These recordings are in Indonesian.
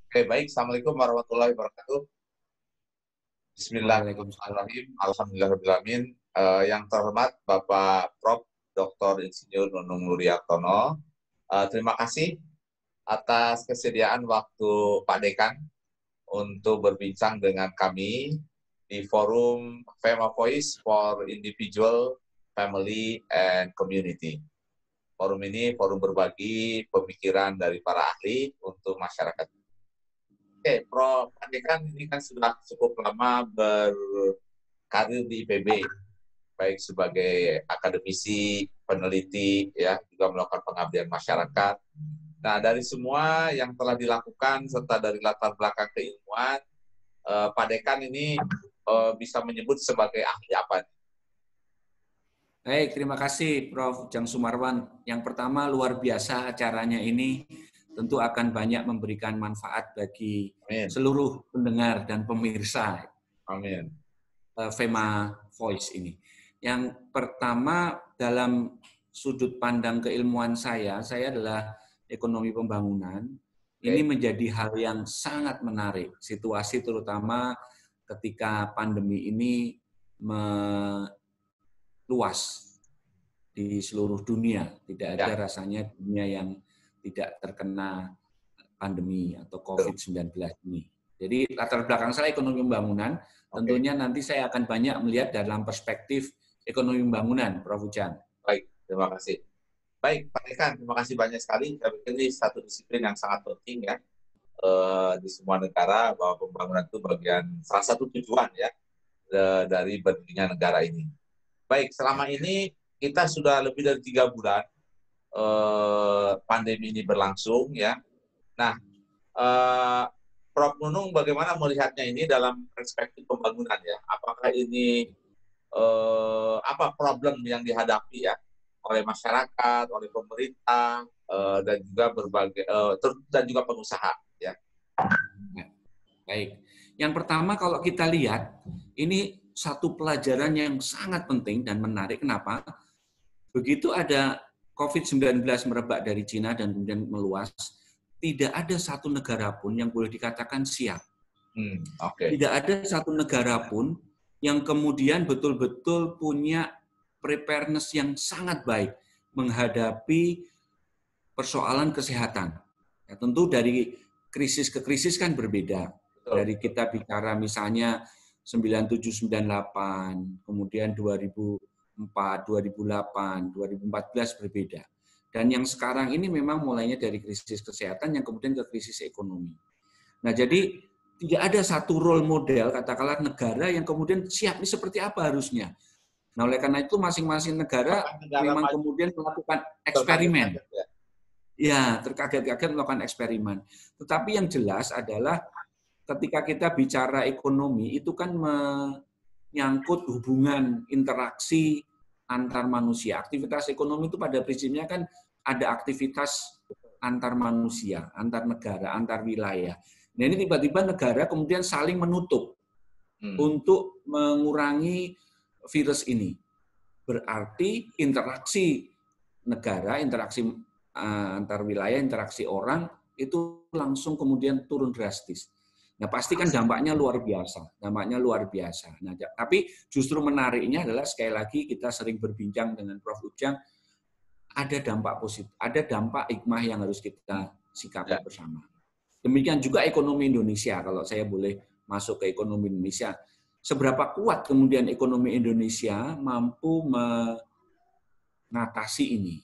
Oke, baik. Assalamualaikum warahmatullahi wabarakatuh. Waalaikumsalam. Bismillahirrahmanirrahim. Alhamdulillahirrahmanirrahim. Yang terhormat Bapak Prof. Dr. Insinyur Nunung Nuriyartono. Terima kasih atas kesediaan waktu Pak Dekan untuk berbincang dengan kami di forum FEMA Voice for Individual, Family, and Community. Forum ini forum berbagi pemikiran dari para ahli untuk masyarakat. Oke, Prof. Dekan ini kan sudah cukup lama berkarir di IPB, baik sebagai akademisi, peneliti, ya, juga melakukan pengabdian masyarakat. Nah, dari semua yang telah dilakukan serta dari latar belakang keilmuan, Pak Dekan ini bisa menyebut sebagai ahli apa? Baik, terima kasih Prof. Ujang Sumarwan. Yang pertama, luar biasa acaranya ini tentu akan banyak memberikan manfaat bagi Amin. seluruh pendengar dan pemirsa Amin. FEMA Voice ini. Yang pertama, dalam sudut pandang keilmuan saya adalah ekonomi pembangunan. Ini menjadi hal yang sangat menarik. Situasi terutama ketika pandemi ini meluas di seluruh dunia. Tidak ada rasanya dunia yang tidak terkena pandemi atau COVID-19 ini. Jadi latar belakang saya ekonomi pembangunan, tentunya nanti saya akan banyak melihat dalam perspektif ekonomi pembangunan, Prof. Ujang. Baik, terima kasih. Baik, Pak Dekan, terima kasih banyak sekali. Saya pikir ini satu disiplin yang sangat penting ya di semua negara, bahwa pembangunan itu bagian salah satu tujuan ya dari berdirinya negara ini. Baik, selama ini kita sudah lebih dari 3 bulan pandemi ini berlangsung ya. Nah, Prof. Nunung bagaimana melihatnya ini dalam perspektif pembangunan ya? Apakah ini apa problem yang dihadapi ya oleh masyarakat, oleh pemerintah, dan juga berbagai dan juga pengusaha ya. Baik. Yang pertama kalau kita lihat ini satu pelajaran yang sangat penting dan menarik. Kenapa? Begitu ada COVID-19 merebak dari Cina dan kemudian meluas, tidak ada satu negara pun yang boleh dikatakan siap. Tidak ada satu negara pun yang kemudian betul-betul punya preparedness yang sangat baik menghadapi persoalan kesehatan. Ya, tentu dari krisis ke krisis kan berbeda. Dari kita bicara misalnya 97-98, kemudian 2004, 2008, 2014 berbeda. Dan yang sekarang ini memang mulainya dari krisis kesehatan yang kemudian ke krisis ekonomi. Nah, jadi tidak ada satu role model, katakanlah negara yang kemudian siap ini seperti apa harusnya. Nah, oleh karena itu masing-masing negara memang kemudian melakukan eksperimen. Ya, terkaget-kaget melakukan eksperimen. Tetapi yang jelas adalah ketika kita bicara ekonomi, itu kan menyangkut hubungan interaksi antar manusia. Aktivitas ekonomi itu pada prinsipnya kan ada aktivitas antar manusia, antar negara, antar wilayah. Nah, ini tiba-tiba negara kemudian saling menutup untuk mengurangi virus ini. Berarti interaksi negara, interaksi antar wilayah, interaksi orang, itu langsung kemudian turun drastis. Nah, pasti kan dampaknya luar biasa. Dampaknya luar biasa. Nah, tapi justru menariknya adalah sekali lagi kita sering berbincang dengan Prof. Ujang, ada dampak positif, ada dampak hikmah yang harus kita sikapi bersama. Demikian juga ekonomi Indonesia, kalau saya boleh masuk ke ekonomi Indonesia. Seberapa kuat kemudian ekonomi Indonesia mampu mengatasi ini?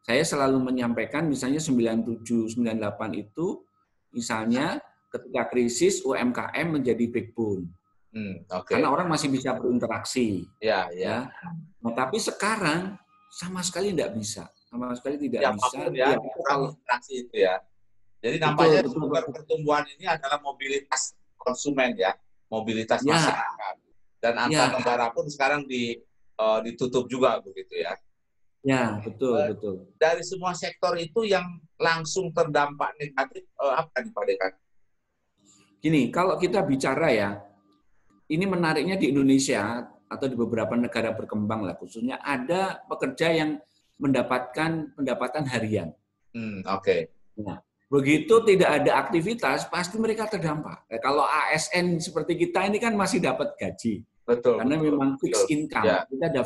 Saya selalu menyampaikan misalnya 97-98 itu, misalnya ketika krisis UMKM menjadi backbone. Karena orang masih bisa berinteraksi. Ya. Nah, tapi sekarang sama sekali tidak bisa. Sama sekali tidak bisa. Ya, kurang interaksi itu ya. Jadi nampaknya sumber pertumbuhan ini adalah mobilitas konsumen ya, mobilitas masyarakat. Dan antar negara pun sekarang ditutup juga begitu ya. Ya, betul, betul. Dari semua sektor itu yang langsung terdampak negatif apa nih Pak Dekan? Gini, kalau kita bicara ya, ini menariknya di Indonesia atau di beberapa negara berkembang lah khususnya ada pekerja yang mendapatkan pendapatan harian. Oke. Nah, Begitu tidak ada aktivitas, pasti mereka terdampak. Kalau ASN seperti kita ini kan masih dapat gaji. Betul, Karena betul, memang fixed betul. income. Ya. Kita ada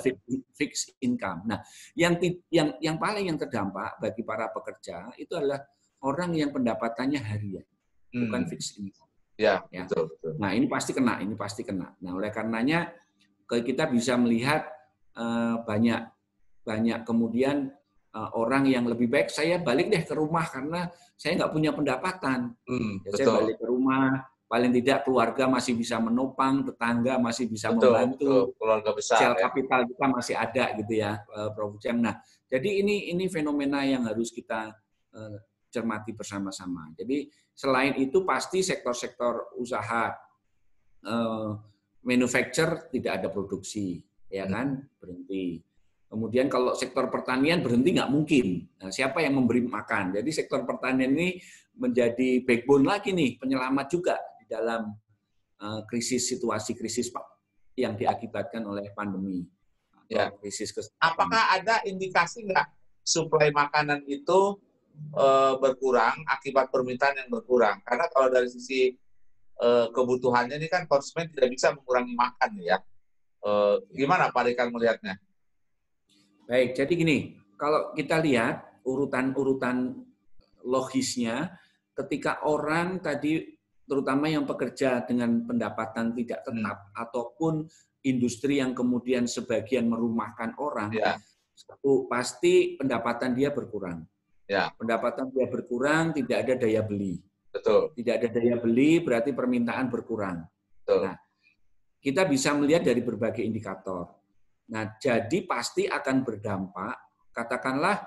fixed income. Nah, yang paling yang terdampak bagi para pekerja itu adalah orang yang pendapatannya harian, bukan fixed income. Ya, Ya. betul, betul. Nah, ini pasti kena. Nah, oleh karenanya kita bisa melihat banyak kemudian orang yang lebih baik saya balik deh ke rumah karena saya nggak punya pendapatan. Saya balik ke rumah, paling tidak keluarga masih bisa menopang, tetangga masih bisa membantu, keluarga besar, sosial kapital kita masih ada gitu ya, Prof. Ujang. Nah, jadi ini fenomena yang harus kita cermati bersama-sama. Jadi selain itu pasti sektor-sektor usaha manufacture tidak ada produksi, ya kan, berhenti. Kemudian kalau sektor pertanian berhenti nggak mungkin. Nah, siapa yang memberi makan? Jadi sektor pertanian ini menjadi backbone lagi nih, penyelamat juga di dalam situasi krisis yang diakibatkan oleh pandemi. Ya. Krisis kesehatan. Apakah ada indikasi nggak suplai makanan itu berkurang akibat permintaan yang berkurang? Karena kalau dari sisi kebutuhannya ini kan konsumen tidak bisa mengurangi makan ya. Gimana Pak Dekan melihatnya? Baik, jadi gini, kalau kita lihat urutan logisnya, ketika orang tadi, terutama yang pekerja dengan pendapatan tidak tetap, ataupun industri yang kemudian sebagian merumahkan orang, satu, pasti pendapatan dia berkurang. Ya. Pendapatan dia berkurang, tidak ada daya beli. Betul. Tidak ada daya beli, berarti permintaan berkurang. Betul. Nah, kita bisa melihat dari berbagai indikator. Nah, jadi pasti akan berdampak. Katakanlah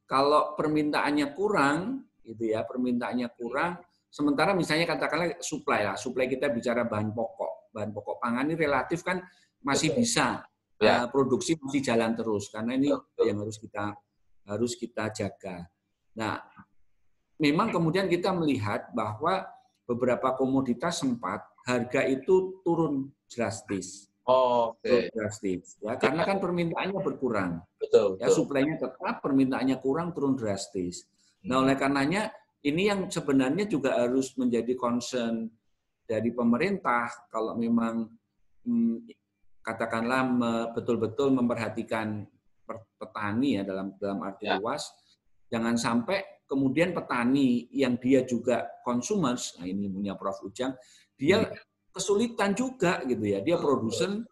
kalau permintaannya kurang, gitu ya, permintaannya kurang. Sementara misalnya katakanlah suplai kita bicara bahan pokok pangan ini relatif kan masih bisa, produksi masih jalan terus karena ini yang harus kita jaga. Nah, memang kemudian kita melihat bahwa beberapa komoditas sempat harga itu turun drastis. Drastis ya, karena kan permintaannya berkurang. Betul. Ya, suplainya tetap, permintaannya kurang, turun drastis. Nah, oleh karenanya ini yang sebenarnya juga harus menjadi concern dari pemerintah kalau memang katakanlah betul-betul memperhatikan petani ya dalam arti luas, jangan sampai kemudian petani yang dia juga consumers, nah ini punya Prof. Ujang, dia kesulitan juga gitu ya, dia produsen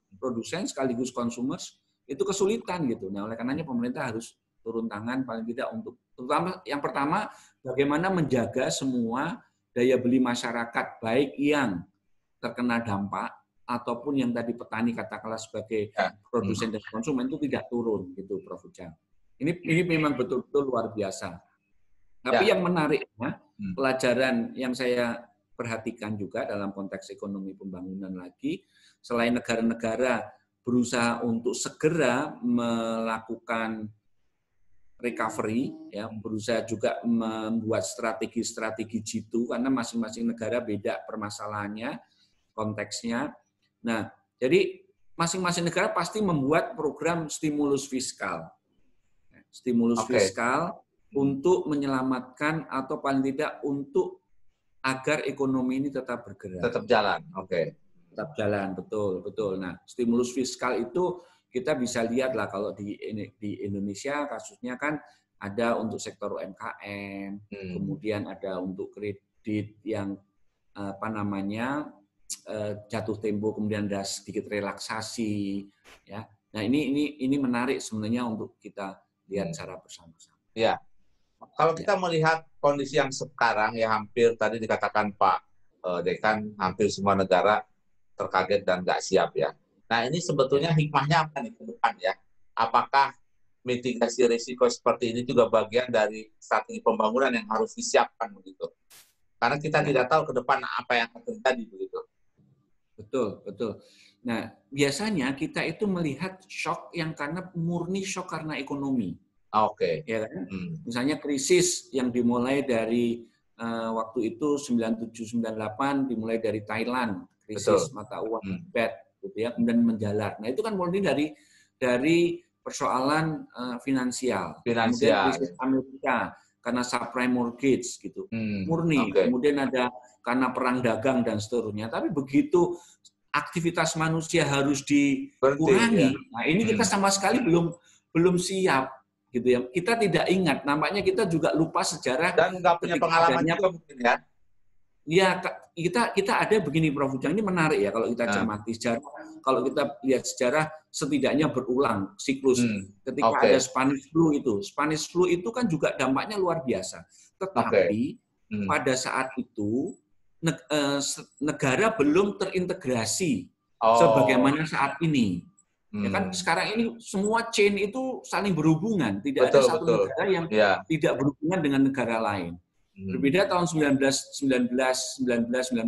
sekaligus consumers itu kesulitan gitu. Nah, oleh karenanya pemerintah harus turun tangan paling tidak untuk terutama yang pertama bagaimana menjaga semua daya beli masyarakat baik yang terkena dampak ataupun yang tadi petani katakanlah sebagai produsen dan konsumen itu tidak turun gitu, Prof. Ujang. Ini memang betul-betul luar biasa. Tapi yang menariknya pelajaran yang saya perhatikan juga dalam konteks ekonomi pembangunan lagi, selain negara-negara berusaha untuk segera melakukan recovery, ya, berusaha juga membuat strategi-strategi G2 karena masing-masing negara beda permasalahannya, konteksnya. Nah, jadi masing-masing negara pasti membuat program stimulus fiskal. Fiskal untuk menyelamatkan atau paling tidak untuk agar ekonomi ini tetap bergerak. Tetap jalan, Tetap jalan, betul. Nah, stimulus fiskal itu kita bisa lihat lah kalau di Indonesia kasusnya kan ada untuk sektor UMKM, kemudian ada untuk kredit yang jatuh tempo, kemudian ada sedikit relaksasi, ya. Nah, ini menarik sebenarnya untuk kita lihat secara bersama-sama. Ya. Kalau kita melihat kondisi yang sekarang ya hampir tadi dikatakan Pak Dekan hampir semua negara terkaget dan nggak siap ya. Nah ini sebetulnya hikmahnya apa nih ke depan ya? Apakah mitigasi risiko seperti ini juga bagian dari strategi pembangunan yang harus disiapkan begitu? Karena kita tidak tahu ke depan apa yang akan terjadi begitu. Betul. Nah biasanya kita itu melihat shock yang karena murni shock karena ekonomi. Ya kan? Misalnya krisis yang dimulai dari waktu itu 97-98 dimulai dari Thailand, krisis mata uang BAT gitu ya, kemudian menjalar. Nah, itu kan murni dari persoalan finansial. Kemudian krisis Amerika karena subprime mortgage gitu, murni. Oke. Kemudian ada karena perang dagang dan seterusnya. Tapi begitu aktivitas manusia harus Berhenti, ya. dikurangi, nah ini kita sama sekali belum siap gitu ya. Kita tidak ingat, nampaknya kita juga lupa sejarah Dan nggak punya ketika pengalaman adanya. juga mungkin ya. Ya, kita ada begini Prof. Ujang, ini menarik ya kalau kita cermati sejarah. Kalau kita lihat sejarah, setidaknya berulang siklus. Ketika ada Spanish flu itu kan juga dampaknya luar biasa. Tetapi pada saat itu negara belum terintegrasi sebagaimana saat ini. Ya kan sekarang ini semua chain itu saling berhubungan, tidak ada satu negara yang tidak berhubungan dengan negara lain. Berbeda tahun 1919, 1920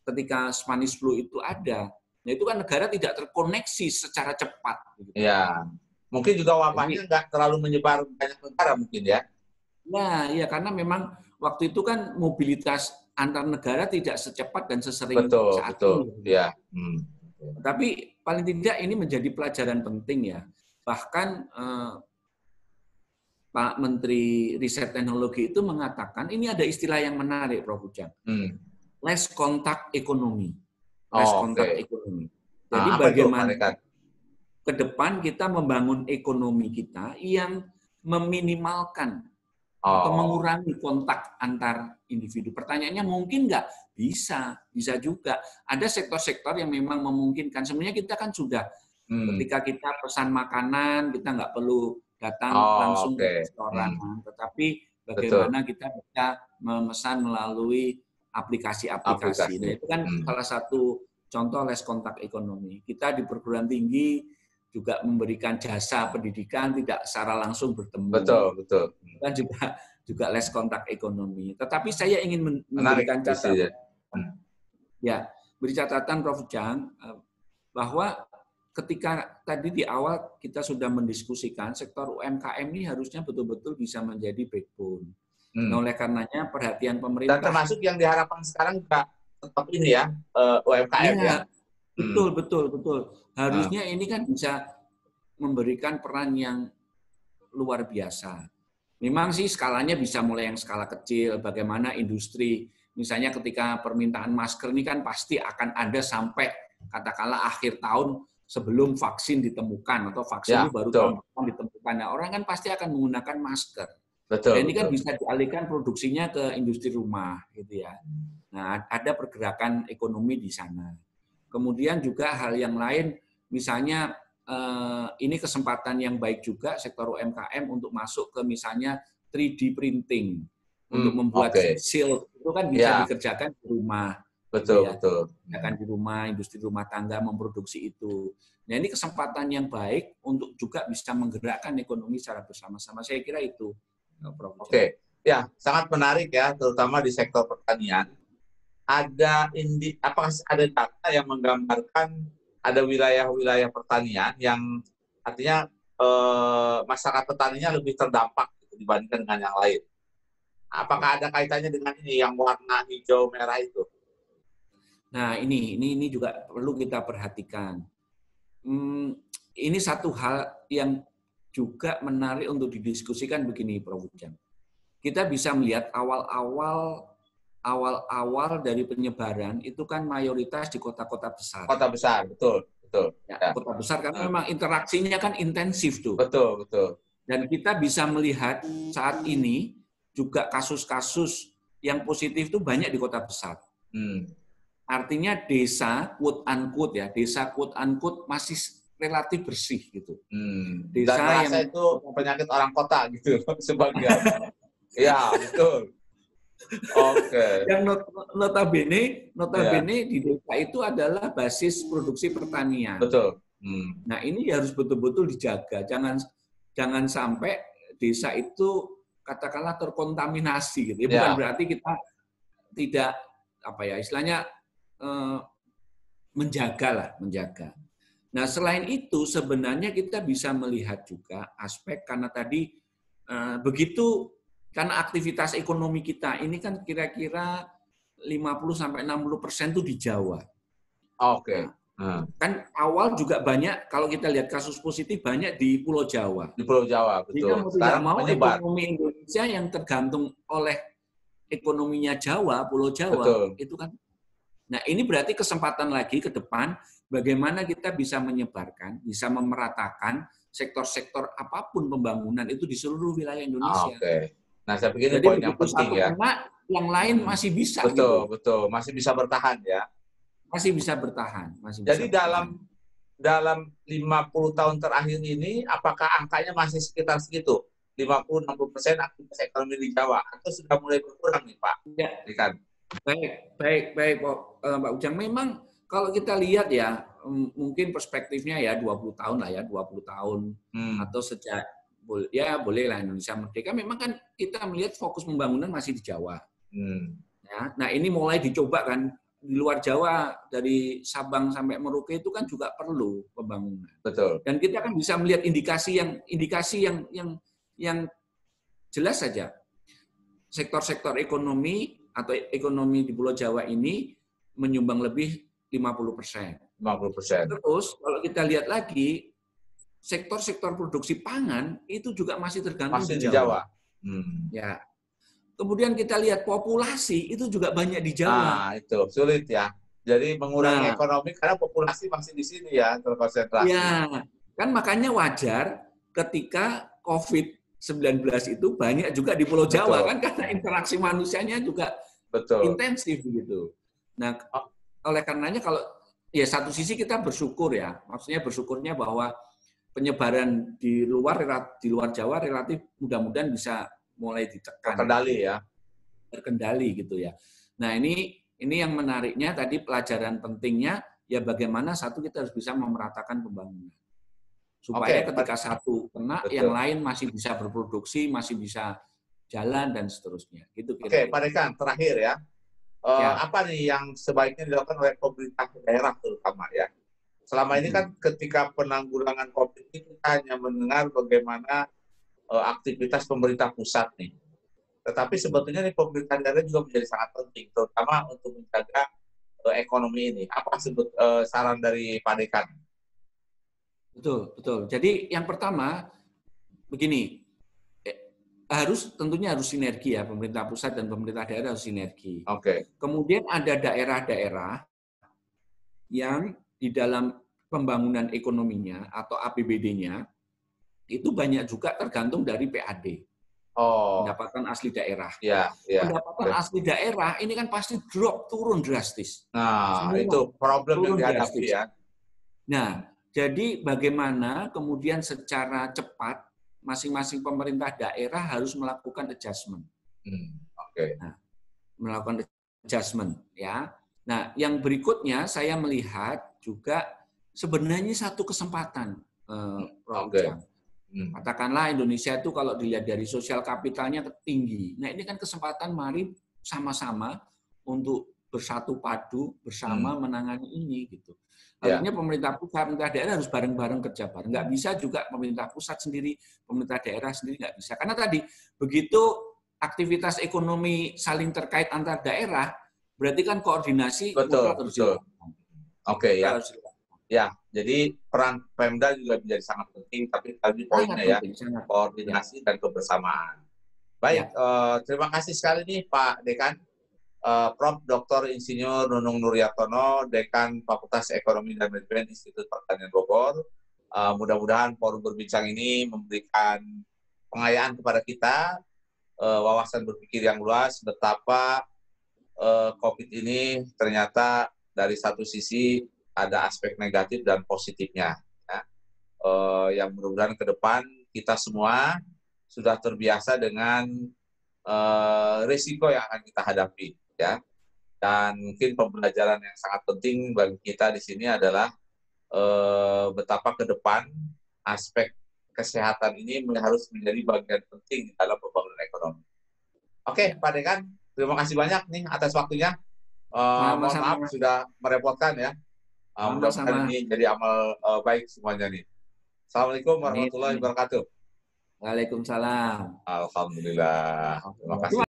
ketika Spanish flu itu ada. Nah, itu kan negara tidak terkoneksi secara cepat. Iya. Mungkin juga wabahnya nggak terlalu menyebar banyak negara mungkin ya. Nah, ya karena memang waktu itu kan mobilitas antar negara tidak secepat dan sesering saat ini. Ya. Tapi paling tidak ini menjadi pelajaran penting ya. Bahkan Pak Menteri Riset Teknologi itu mengatakan, ini ada istilah yang menarik, Prof. Ujang. Less contact economy. Less contact economy. Jadi bagaimana ke depan kita membangun ekonomi kita yang meminimalkan atau mengurangi kontak antar individu. Pertanyaannya mungkin nggak? Bisa juga. Ada sektor-sektor yang memang memungkinkan. Sebenarnya kita kan sudah, ketika kita pesan makanan, kita nggak perlu datang langsung ke restoran, tetapi bagaimana kita bisa memesan melalui aplikasi-aplikasi. Nah, itu kan salah satu contoh less contact ekonomi. Kita di perguruan tinggi juga memberikan jasa pendidikan tidak secara langsung bertemu. Betul. Kan juga less contact ekonomi. Tetapi saya ingin memberikan catatan. Ya, beri catatan Prof. Ujang bahwa ketika tadi di awal kita sudah mendiskusikan sektor UMKM ini harusnya betul-betul bisa menjadi backbone. Nah, oleh karenanya perhatian pemerintah. Dan termasuk yang diharapkan sekarang juga tetap ini ya, UMKM ya. Betul. Harusnya ini kan bisa memberikan peran yang luar biasa. Memang sih skalanya bisa mulai yang skala kecil, bagaimana industri, misalnya ketika permintaan masker ini kan pasti akan ada sampai katakanlah akhir tahun sebelum vaksin ditemukan atau vaksin ini baru tahun depan ditemukan. Nah, orang kan pasti akan menggunakan masker. Dan ini kan bisa dialihkan produksinya ke industri rumah, gitu ya. Nah, ada pergerakan ekonomi di sana. Kemudian juga hal yang lain, misalnya ini kesempatan yang baik juga sektor UMKM untuk masuk ke misalnya 3D printing untuk membuat shield itu kan bisa dikerjakan di rumah. Betul. Akan di rumah, industri rumah tangga memproduksi itu. Nah, ini kesempatan yang baik untuk juga bisa menggerakkan ekonomi secara bersama-sama. Saya kira itu, Prof. Ya, sangat menarik ya, terutama di sektor pertanian. Ada ada data yang menggambarkan ada wilayah-wilayah pertanian yang artinya masyarakat petaninya lebih terdampak dibandingkan dengan yang lain. Apakah ada kaitannya dengan ini yang warna hijau merah itu? Nah, ini juga perlu kita perhatikan. Ini satu hal yang juga menarik untuk didiskusikan begini, Prof. Ujang. Kita bisa melihat awal-awal dari penyebaran itu kan mayoritas di kota-kota besar. Kota besar, betul. Ya, kota besar karena memang interaksinya kan intensif tuh. Betul. Dan kita bisa melihat saat ini juga kasus-kasus yang positif itu banyak di kota besar. Artinya desa quote unquote masih relatif bersih gitu. Desa dan merasa yang itu penyakit orang kota gitu sebagian. Ya, betul. Yang notabene di desa itu adalah basis produksi pertanian. Betul. Nah, ini harus betul-betul dijaga. Jangan sampai desa itu katakanlah terkontaminasi gitu. Bukan berarti kita tidak istilahnya menjaga. Nah, selain itu sebenarnya kita bisa melihat juga aspek karena tadi karena aktivitas ekonomi kita ini kan kira-kira 50-60% itu di Jawa. Nah, Kan awal juga banyak, kalau kita lihat kasus positif banyak di Pulau Jawa. Di Pulau Jawa, Jika betul. mau tidak Sekarang mau menyebar. ekonomi Indonesia yang tergantung oleh ekonominya Jawa, Pulau Jawa, Betul. itu kan. Nah, ini berarti kesempatan lagi ke depan bagaimana kita bisa menyebarkan, bisa memeratakan sektor-sektor apapun pembangunan itu di seluruh wilayah Indonesia. Oke. Nah, saya pikir ini Jadi poin yang begitu penting satu ya. kena, yang lain masih bisa Betul, gitu. betul. Masih bisa bertahan ya. Masih bisa bertahan. Jadi dalam 50 tahun terakhir ini, apakah angkanya masih sekitar segitu? 50-60% aktivitas ekonomi di Jawa, atau sudah mulai berkurang nih Pak? Ya. Baik Pak Ujang. Memang kalau kita lihat ya, mungkin perspektifnya ya 20 tahun lah ya, 20 tahun. Atau sejak, ya bolehlah Indonesia merdeka, memang kan kita melihat fokus pembangunan masih di Jawa. Ya, nah ini mulai dicoba kan, di luar Jawa, dari Sabang sampai Merauke itu kan juga perlu pembangunan. Betul. Dan kita kan bisa melihat indikasi yang jelas saja. Sektor-sektor ekonomi atau ekonomi di Pulau Jawa ini menyumbang lebih 50%. 50%. Terus kalau kita lihat lagi, sektor-sektor produksi pangan itu juga masih tergantung di Jawa. Ya. Kemudian kita lihat populasi itu juga banyak di Jawa. Nah, itu sulit ya. Jadi mengurangi ekonomi karena populasi masih di sini ya, terkonsentrasi. Ya, kan makanya wajar ketika COVID-19 itu banyak juga di Pulau Jawa. Kan karena interaksi manusianya juga intensif gitu. Nah, oleh karenanya kalau ya satu sisi kita bersyukur ya, maksudnya bersyukurnya bahwa penyebaran di luar Jawa relatif mudah-mudahan bisa mulai ditekan. Terkendali gitu ya. Nah, ini yang menariknya tadi, pelajaran pentingnya ya bagaimana satu kita harus bisa memeratakan pembangunan. Supaya ketika satu kena, yang lain masih bisa berproduksi, masih bisa jalan dan seterusnya. Gitu kira-kira. Pak Dekan, terakhir ya. Apa nih yang sebaiknya dilakukan oleh pemerintah daerah terutama ya? Selama ini kan ketika penanggulangan COVID ini kita hanya mendengar bagaimana aktivitas pemerintah pusat nih. Tetapi sebetulnya nih pemerintah daerah juga menjadi sangat penting, terutama untuk menjaga ekonomi ini. Apa saran dari Pak Dekan? Betul. Jadi yang pertama begini, tentunya harus sinergi ya, pemerintah pusat dan pemerintah daerah harus sinergi. Kemudian ada daerah-daerah yang di dalam pembangunan ekonominya atau APBD-nya itu banyak juga tergantung dari PAD. Pendapatan asli daerah. Pendapatan asli daerah ini kan pasti turun drastis. Nah, itu problem yang dihadapi ya. Nah, jadi bagaimana kemudian secara cepat masing-masing pemerintah daerah harus melakukan adjustment. Nah, melakukan adjustment ya. Nah, yang berikutnya saya melihat juga sebenarnya satu kesempatan, Prof. Ujang. Katakanlah Indonesia itu kalau dilihat dari sosial kapitalnya tinggi. Nah, ini kan kesempatan, mari sama-sama untuk bersatu padu bersama menangani ini gitu. Artinya pemerintah pusat, pemerintah daerah harus bareng-bareng kerja bareng. Nggak bisa juga pemerintah pusat sendiri, pemerintah daerah sendiri nggak bisa. Karena tadi begitu aktivitas ekonomi saling terkait antar daerah, berarti kan koordinasi harus dilakukan. Ya, jadi peran Pemda juga menjadi sangat penting, tapi tadi poinnya ya, koordinasi dan kebersamaan. Baik, terima kasih sekali nih Pak Dekan, Prof. Dr. Insinyur Nunung Nuryartono, Dekan Fakultas Ekonomi dan Manajemen Institut Pertanian Bogor. Mudah-mudahan forum berbincang ini memberikan pengayaan kepada kita, wawasan berpikir yang luas, betapa COVID ini ternyata dari satu sisi ada aspek negatif dan positifnya. Ya. Yang mudah-mudahan ke depan kita semua sudah terbiasa dengan risiko yang akan kita hadapi. Ya. Dan mungkin pembelajaran yang sangat penting bagi kita di sini adalah betapa ke depan aspek kesehatan ini harus menjadi bagian penting dalam pembangunan ekonomi. Oke, Pak Dekan, terima kasih banyak nih atas waktunya. Mohon maaf sudah merepotkan ya. Mudah-mudahan ini jadi amal baik semuanya nih. Assalamualaikum warahmatullahi wabarakatuh. Waalaikumsalam. Alhamdulillah. Terima kasih.